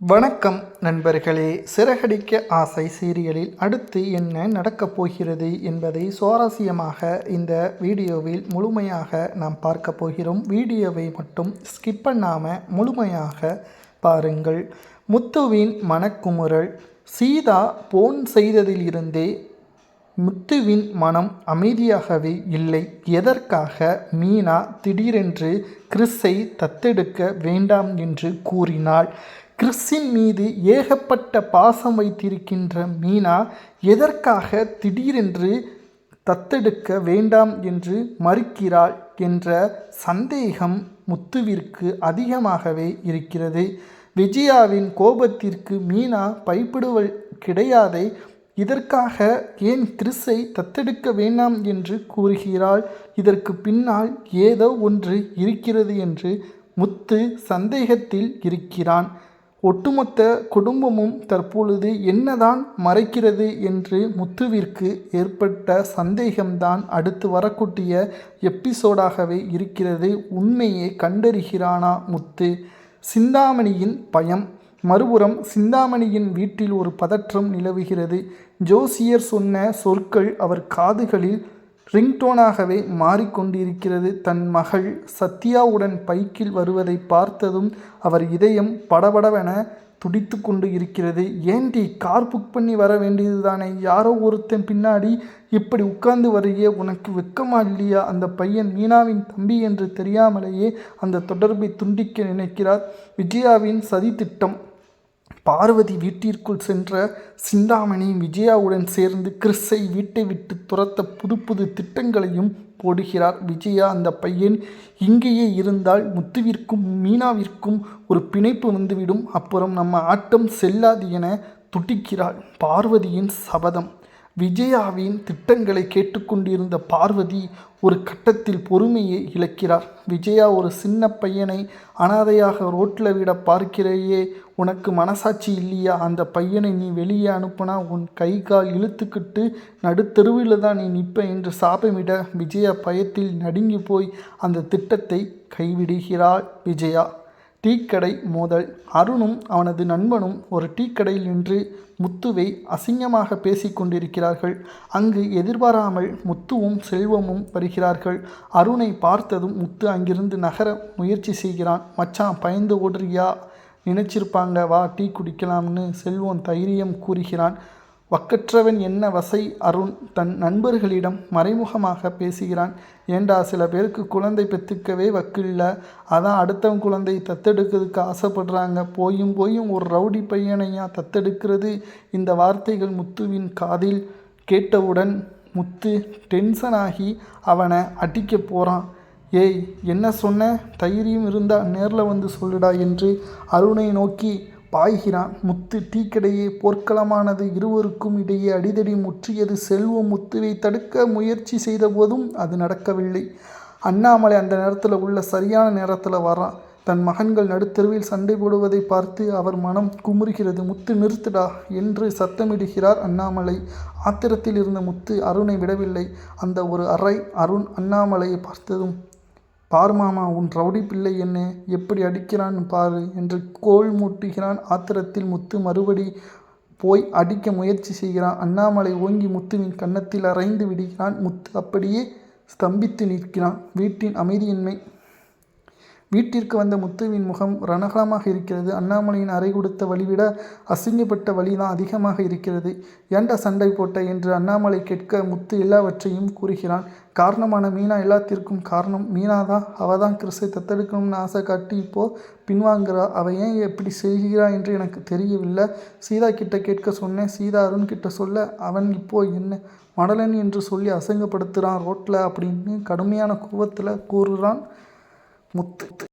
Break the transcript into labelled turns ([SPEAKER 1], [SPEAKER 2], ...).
[SPEAKER 1] வணக்கம் நண்பர்களே. சிறகடிக்க ஆசை சீரியலில் அடுத்து என்ன நடக்கப் போகிறது என்பதை சுவாரஸ்யமாக இந்த வீடியோவில் முழுமையாக நாம் பார்க்க போகிறோம். வீடியோவை மட்டும் ஸ்கிப் பண்ணாமல் முழுமையாக பாருங்கள். முத்துவின் மனக்குமுறல். சீதா போன் செய்ததிலிருந்தே முத்துவின் மனம் அமைதியாகவே இல்லை. எதற்காக மீனா திடீரென்று கிறிஸை தத்தெடுக்க வேண்டாம் என்று கூறினாள்? கிறிஸின் மீது ஏகப்பட்ட பாசம் வைத்திருக்கின்ற மீனா எதற்காக திடீரென்று தத்தெடுக்க வேண்டாம் என்று மறுக்கிறாள் என்ற சந்தேகம் முத்துவிற்கு அதிகமாகவே இருக்கிறது. விஜயாவின் கோபத்திற்கு மீனா பயப்படுவள் கிடையாதே. இதற்காக ஏன் கிறிஸை தத்தெடுக்க வேண்டாம் என்று கூறுகிறாள்? இதற்கு பின்னால் ஏதோ ஒன்று இருக்கிறது என்று முத்து சந்தேகத்தில் இருக்கிறான். ஒட்டுமொத்த குடும்பமும் தற்பொழுது என்னதான் மறைக்கிறது என்று முத்துவிற்கு ஏற்பட்ட சந்தேகம்தான் அடுத்து வரக்கூடிய எபிசோடாகவே இருக்கிறது. உண்மையை கண்டறிகிறானா முத்து? சிந்தாமணியின் பயம். மறுபுறம் சிந்தாமணியின் வீட்டில் ஒரு பதற்றம் நிலவுகிறது. ஜோசியர் சொன்ன சொற்கள் அவர் காதுகளில் ரிங்டோனாகவே மாறிக்கொண்டிருக்கிறது. தன் மகள் சத்யாவுடன் பைக்கில் வருவதை பார்த்ததும் அவர் இதயம் படபடவென துடித்து கொண்டு இருக்கிறது. ஏண்டி, கார் புக் பண்ணி வர வேண்டியது தானே? யாரோ ஒருத்தன் பின்னாடி இப்படி உட்கார்ந்து வரையே உனக்கு வெக்கமா இல்லையா? அந்த பையன் மீனாவின் தம்பி என்று தெரியாமலேயே அந்த தொடர்பை துண்டிக்க நினைக்கிறார். விஜயாவின் சதி திட்டம். பார்வதி வீட்டிற்குள் சென்ற சிந்தாமணி விஜயாவுடன் சேர்ந்து கிறிஸை வீட்டை விட்டு துரத்த புது புது திட்டங்களையும் போடுகிறார். விஜயா அந்த பையன் இங்கேயே இருந்தால் முத்துவிற்கும் மீனாவிற்கும் ஒரு பிணைப்பு வந்துவிடும். அப்புறம் நம்ம ஆட்டம் செல்லாது என துடிக்கிறாள். பார்வதியின் சபதம். விஜயாவின் திட்டங்களை கேட்டுக்கொண்டிருந்த பார்வதி ஒரு கட்டத்தில் பொறுமையை இழக்கிறார். விஜயா, ஒரு சின்ன பையனை அனாதையாக ரோட்டில் விட பார்க்கிறையே, உனக்கு மனசாட்சி இல்லையா? அந்த பையனை நீ வெளியே அனுப்புனா உன் கை கால் இழுத்துக்கிட்டு நடுத்தெருவில் தான் நீ நிற்ப என்று சாபமிட விஜயா பயத்தில் நடுங்கி போய் அந்த திட்டத்தை கைவிடுகிறாள். விஜயா. டீக்கடை மோதல். அருணும் அவனது நண்பனும் ஒரு டீக்கடையில் நின்று முத்துவை அசிங்கமாக பேசி கொண்டிருக்கிறார்கள். அங்கு எதிர்பாராமல் முத்துவும் செல்வமும் வருகிறார்கள். அருணை பார்த்ததும் முத்து அங்கிருந்து நகர முயற்சி செய்கிறான். மச்சான், பயந்து ஓடுறியா? நினைச்சிருப்பாங்க, வா டீ குடிக்கலாம்னு செல்வம் தைரியம் கூறுகிறான். வக்கற்றவன் என்ன வசை? அருண் தன் நண்பர்களிடம் மறைமுகமாக பேசுகிறான். ஏண்டா, சில பேருக்கு குழந்தை பெற்றுக்கவே வக்கில்ல, அதான் அடுத்தவன் குழந்தை தத்தெடுக்கிறதுக்கு ஆசைப்படுறாங்க. போயும் ஒரு ரவுடி பையனையா தத்தெடுக்கிறது? இந்த வார்த்தைகள் முத்துவின் காதில் கேட்டவுடன் முத்து டென்ஷனாகி அவனை அடிக்க போகிறான். ஏய், என்ன சொன்ன? தைரியம் இருந்தால் நேரில் வந்து சொல்லுடா என்று அருணை நோக்கி பாய்கிறான். முத்து. டீக்கடையே போர்க்களமானது. இருவருக்கும் இடையே அடிதடி முற்றியது. செல்வம் முத்துவை தடுக்க முயற்சி செய்த போதும் அது நடக்கவில்லை. அண்ணாமலை அந்த நேரத்தில் உள்ள சரியான நேரத்தில் வரான். தன் மகன்கள் நடுத்தெருவில் சண்டை போடுவதை பார்த்து அவர் மனம் குமுறுகிறது. முத்து, நிறுத்துடா என்று சத்தமிடுகிறார் அண்ணாமலை. ஆத்திரத்தில் இருந்த முத்து அருணை விடவில்லை. அந்த ஒரு அறை. அருண் அண்ணாமலையை பார்த்ததும், பார் மாமா, உன் ரவுடி பிள்ளை என்ன எப்படி அடிக்கிறான் பாரு என்று கோல் மூட்டுகிறான். ஆத்திரத்தில் முத்து மறுபடி போய் அடிக்க முயற்சி செய்கிறான். அண்ணாமலை ஓங்கி முத்துவின் கன்னத்தில் அரைந்து விடுகிறான். முத்து அப்படியே ஸ்தம்பித்து நிற்கிறான். வீட்டின் அமைதியின்மை. வீட்டிற்கு வந்த முத்துவின் முகம் ரணகலமாக இருக்கிறது. அண்ணாமலையின் அறை கொடுத்த வழிவிட அசிங்கப்பட்ட வழிதான் அதிகமாக இருக்கிறது. ஏண்டா சண்டை போட்ட என்று அண்ணாமலை கேட்க முத்து எல்லாவற்றையும் கூறுகிறான். காரணமான மீனா எல்லாத்திற்கும் காரணம் மீனா தான். அவள் தான் கிறிஸை தத்தெடுக்கணும்னு ஆசை காட்டி இப்போது பின்வாங்குறா. அவள் ஏன் எப்படி செய்கிறா என்று எனக்கு தெரியவில்லை. சீதா கிட்ட கேட்க சொன்னேன். சீதா அருண் கிட்ட சொல்ல அவன் இப்போ என்ன மடலன் என்று சொல்லி அசிங்கப்படுத்துகிறான் ரோட்டில் அப்படின்னு கடுமையான கோபத்தில் கூறுறான் முத்து.